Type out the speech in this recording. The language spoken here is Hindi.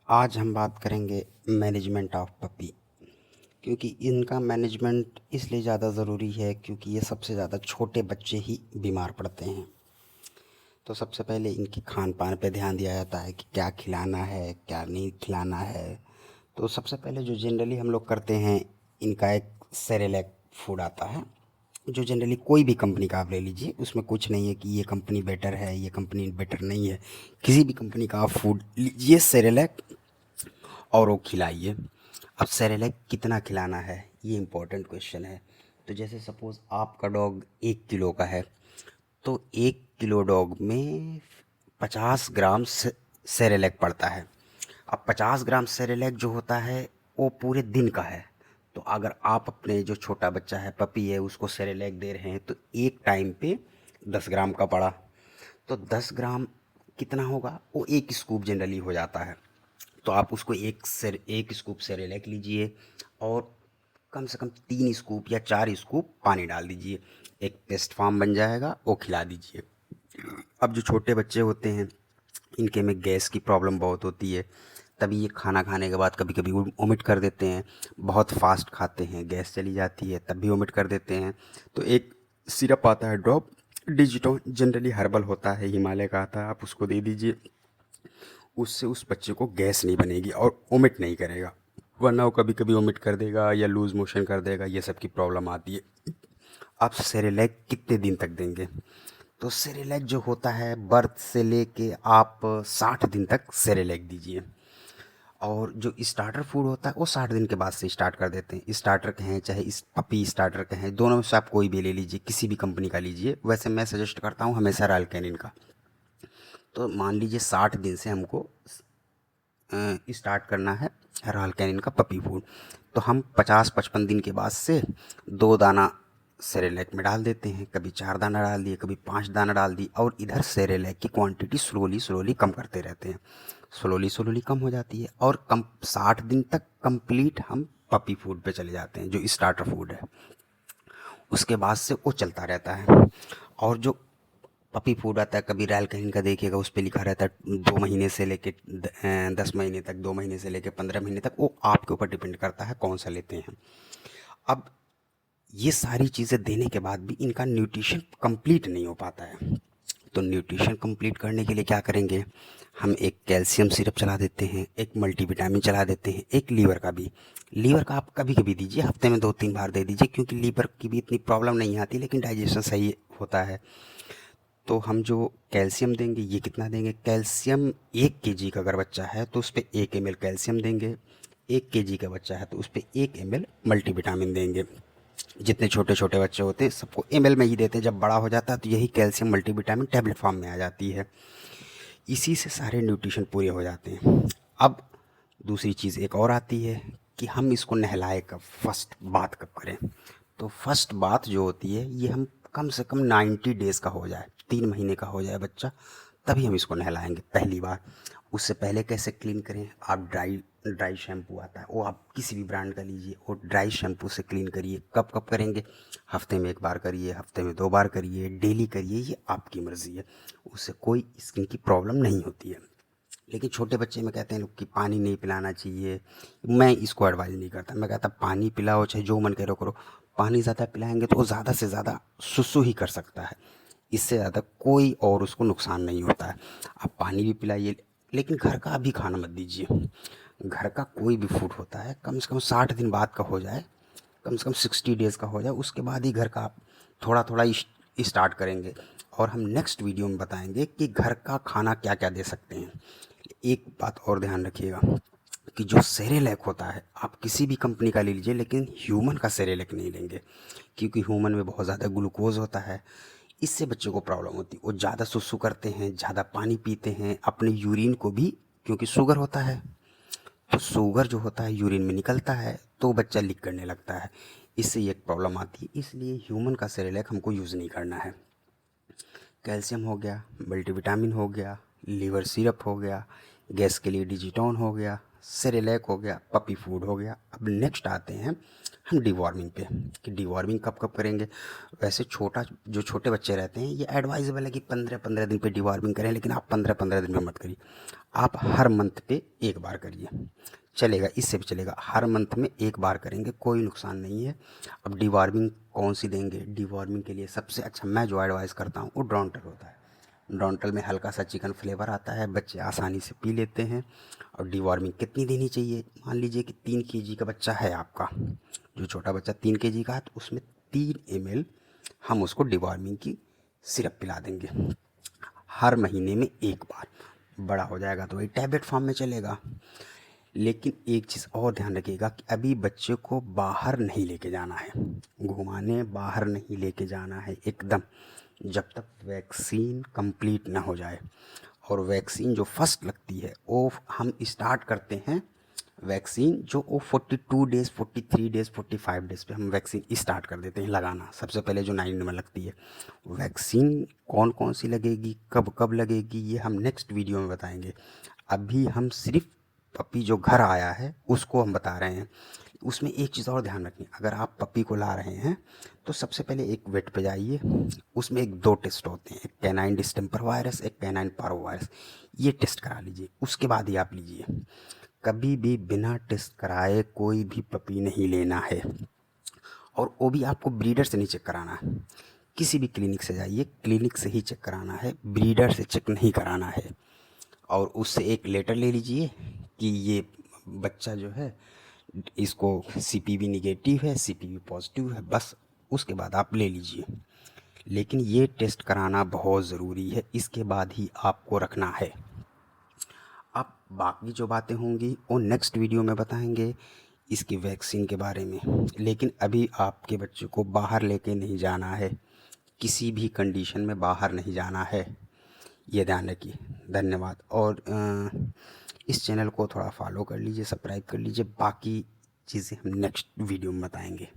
आज हम बात करेंगे मैनेजमेंट ऑफ पपी। क्योंकि इनका मैनेजमेंट इसलिए ज़्यादा ज़रूरी है क्योंकि ये सबसे ज़्यादा छोटे बच्चे ही बीमार पड़ते हैं। तो सबसे पहले इनके खान पान पे ध्यान दिया जाता है कि क्या खिलाना है क्या नहीं खिलाना है। तो सबसे पहले जो जनरली हम लोग करते हैं, इनका एक सेरेलैक फूड आता है जो जनरली कोई भी कंपनी का आप ले लीजिए, उसमें कुछ नहीं है कि ये कंपनी बेटर है ये कंपनी बेटर नहीं है। किसी भी कंपनी का आप फूड लीजिए सेरेलैक और वो खिलाइए। अब सेरेलैक कितना खिलाना है ये इम्पोर्टेंट क्वेश्चन है। तो जैसे सपोज़ आपका डॉग 1 किलो का है, तो 1 किलो डॉग में 50 ग्राम सेरेलैक पड़ता है। अब 50 ग्राम सेरेलैक जो होता है वो पूरे दिन का है। तो अगर आप अपने जो छोटा बच्चा है पपी है उसको सेरेलैक दे रहे हैं तो एक टाइम पे 10 ग्राम का पड़ा। तो 10 ग्राम कितना होगा, वो एक स्कूप जनरली हो जाता है। तो आप उसको एक स्कूप सेरेलैक लीजिए और कम से कम 3 स्कूप या 4 स्कूप पानी डाल दीजिए, एक पेस्ट फार्म बन जाएगा, वो खिला दीजिए। अब जो छोटे बच्चे होते हैं इनके में गैस की प्रॉब्लम बहुत होती है, तभी ये खाना खाने के बाद कभी कभी वोमिट कर देते हैं। बहुत फास्ट खाते हैं गैस चली जाती है तब भी वोमिट कर देते हैं। तो एक सिरप आता है ड्रॉप डिजिटो, जनरली हर्बल होता है, हिमालय का आता है, आप उसको दे दीजिए। उससे उस बच्चे को गैस नहीं बनेगी और वोमिट नहीं करेगा, वरना वो कभी कभी वोमिट कर देगा या लूज मोशन कर देगा, ये सब की प्रॉब्लम आती है। आप सेरेलैक कितने दिन तक देंगे? तो सेरेलैक जो होता है बर्थ से लेके आप 60 दिन तक सेरेलैक दीजिए। और जो स्टार्टर फूड होता है वो 60 दिन के बाद से स्टार्ट कर देते हैं। स्टार्टर कहें चाहे इस पपी स्टार्टर कहें, दोनों में से आप कोई भी ले लीजिए, किसी भी कंपनी का लीजिए। वैसे मैं सजेस्ट करता हूँ हमेशा रॉयल कैनिन का। तो मान लीजिए 60 दिन से हमको स्टार्ट करना है रॉयल कैनिन का पपी फूड, तो हम 50-55 दिन के बाद से 2 दाना सेरेलैक में डाल देते हैं। कभी 4 दाना डाल दिए, कभी 5 दाना डाल दी, और इधर सेरेलैक की क्वांटिटी स्लोली स्लोली कम करते रहते हैं। स्लोली स्लोली कम हो जाती है और कम 60 दिन तक कंप्लीट हम पपी फूड पे चले जाते हैं जो स्टार्टर फूड है। उसके बाद से वो चलता रहता है। और जो पपी फूड आता है, कभी रॉयल कैनिन का देखिएगा उस पर लिखा रहता है 2 महीने से लेके 10 महीने तक, 2 महीने से लेके 15 महीने तक, वो आपके ऊपर डिपेंड करता है कौन सा लेते हैं। अब ये सारी चीज़ें देने के बाद भी इनका न्यूट्रिशन कंप्लीट नहीं हो पाता है। तो न्यूट्रिशन कंप्लीट करने के लिए क्या करेंगे, हम एक कैल्शियम सिरप चला देते हैं, एक मल्टीविटामिन चला देते हैं, एक लीवर का भी। लीवर का आप कभी कभी दीजिए, हफ्ते में 2-3 बार दे दीजिए, क्योंकि लीवर की भी इतनी प्रॉब्लम नहीं आती लेकिन डाइजेशन सही होता है। तो हम जो कैल्शियम देंगे ये कितना देंगे, कैल्शियम 1 kg का अगर बच्चा है तो उस पर 1 ml कैल्शियम देंगे। 1 kg का बच्चा है तो उस पर 1 ml मल्टीविटामिन देंगे। जितने छोटे छोटे बच्चे होते हैं सबको ml में ही देते हैं, जब बड़ा हो जाता है तो यही कैल्शियम मल्टीविटामिन टैबलेट फॉर्म में आ जाती है। इसी से सारे न्यूट्रिशन पूरे हो जाते हैं। अब दूसरी चीज़ एक और आती है कि हम इसको नहलाए कब, फर्स्ट बात कब करें। तो फर्स्ट बात जो होती है ये हम कम से कम 90 डेज़ का हो जाए, 3 महीने का हो जाए बच्चा, तभी हम इसको नहलाएंगे पहली बार। उससे पहले कैसे क्लीन करें, आप ड्राई ड्राई शैम्पू आता है वो आप किसी भी ब्रांड का लीजिए, वो ड्राई शैम्पू से क्लीन करिए। कब कब करेंगे, हफ्ते में 1 बार करिए, हफ्ते में 2 बार करिए, डेली करिए, ये आपकी मर्ज़ी है। उससे कोई स्किन की प्रॉब्लम नहीं होती है। लेकिन छोटे बच्चे में कहते हैं लोग कि पानी नहीं पिलाना चाहिए, मैं इसको एडवाइज़ नहीं करता। मैं कहता पानी पिलाओ चाहे जो मन करो करो, पानी ज़्यादा पिलाएंगे तो वो ज़्यादा से ज़्यादा सुसु ही कर सकता है, इससे ज़्यादा कोई और उसको नुकसान नहीं होता है। आप पानी भी पिलाइए, लेकिन घर का अभी खाना मत दीजिए। घर का कोई भी फूड होता है कम से कम 60 दिन बाद का हो जाए, कम से कम 60 डेज़ का हो जाए, उसके बाद ही घर का आप थोड़ा थोड़ा स्टार्ट करेंगे। और हम नेक्स्ट वीडियो में बताएंगे कि घर का खाना क्या क्या दे सकते हैं। एक बात और ध्यान रखिएगा कि जो सेरेलैक होता है आप किसी भी कंपनी का ले लीजिए, लेकिन ह्यूमन का सेरेलैक नहीं लेंगे, क्योंकि ह्यूमन में बहुत ज़्यादा ग्लूकोज होता है। इससे बच्चों को प्रॉब्लम होती है, वो ज़्यादा सुसु करते हैं, ज़्यादा पानी पीते हैं, अपने यूरिन को भी, क्योंकि शुगर होता है तो शुगर जो होता है यूरिन में निकलता है तो बच्चा लीक करने लगता है, इससे एक प्रॉब्लम आती है। इसलिए ह्यूमन का सेरेलैक हमको यूज़ नहीं करना है। कैल्शियम हो गया, मल्टीविटामिन हो गया, लीवर सिरप हो गया, गैस के लिए डिजिटॉन हो गया, सेरेलैक हो गया, पपी फूड हो गया। अब नेक्स्ट आते हैं हम डिवॉर्मिंग पे कि डिवॉर्मिंग कब कब करेंगे। वैसे जो छोटे बच्चे रहते हैं ये एडवाइजेबल है कि 15-15 दिन पे डिवॉर्मिंग करें, लेकिन आप 15-15 दिन पे मत करिए, आप हर मंथ पे एक बार करिए, चलेगा, इससे भी चलेगा। हर मंथ में एक बार करेंगे, कोई नुकसान नहीं है। अब डिवॉर्मिंग कौन सी देंगे? डिवॉर्मिंग के लिए सबसे अच्छा मैं जो एडवाइस करता हूँ वो ड्रॉन्टल होता है। ड्रॉन्टल में हल्का सा चिकन फ्लेवर आता है, बच्चे आसानी से पी लेते हैं। और डिवॉर्मिंग कितनी देनी चाहिए? मान लीजिए कि 3 केजी का बच्चा है आपका, जो छोटा बच्चा 3 केजी का है, तो उसमें 3 ml हम उसको डिवॉर्मिंग की सिरप पिला देंगे हर महीने में एक बार। बड़ा हो जाएगा तो वही टैबलेट फॉर्म में चलेगा। लेकिन एक चीज़ और ध्यान रखिएगा कि अभी बच्चे को बाहर नहीं लेके जाना है, घुमाने बाहर नहीं लेके जाना है एकदम, जब तक वैक्सीन कंप्लीट ना हो जाए। और वैक्सीन जो फर्स्ट लगती है वो हम स्टार्ट करते हैं, वैक्सीन जो वो 42 डेज़ 43 डेज़ 45 डेज़ पे हम वैक्सीन स्टार्ट कर देते हैं लगाना। सबसे पहले जो 9 में लगती है वैक्सीन, कौन कौन सी लगेगी, कब कब लगेगी, ये हम नेक्स्ट वीडियो में बताएंगे। अभी हम सिर्फ पपी जो घर आया है उसको हम बता रहे हैं। उसमें एक चीज़ और ध्यान रखनी, अगर आप पपी को ला रहे हैं तो सबसे पहले एक वेट पे जाइए, उसमें 2 टेस्ट होते हैं, एक कैनाइन डिस्टेंपर वायरस, एक कैनाइन पारो वायरस, ये टेस्ट करा लीजिए, उसके बाद ही आप लीजिए। कभी भी बिना टेस्ट कराए कोई भी पपी नहीं लेना है, और वो भी आपको ब्रीडर से नहीं चेक कराना है। किसी भी क्लिनिक से जाइए, क्लिनिक से ही चेक कराना है, ब्रीडर से चेक नहीं कराना है। और उससे एक लेटर ले लीजिए कि ये बच्चा जो है इसको CPV निगेटिव है, CPV पॉजिटिव है, बस उसके बाद आप ले लीजिए। लेकिन ये टेस्ट कराना बहुत ज़रूरी है, इसके बाद ही आपको रखना है। अब बाकी जो बातें होंगी वो नेक्स्ट वीडियो में बताएंगे इसकी वैक्सीन के बारे में। लेकिन अभी आपके बच्चे को बाहर लेके नहीं जाना है, किसी भी कंडीशन में बाहर नहीं जाना है, ये ध्यान रखिए। धन्यवाद। और इस चैनल को थोड़ा फॉलो कर लीजिए, सब्सक्राइब कर लीजिए, बाकी चीज़ें हम नेक्स्ट वीडियो में बताएंगे।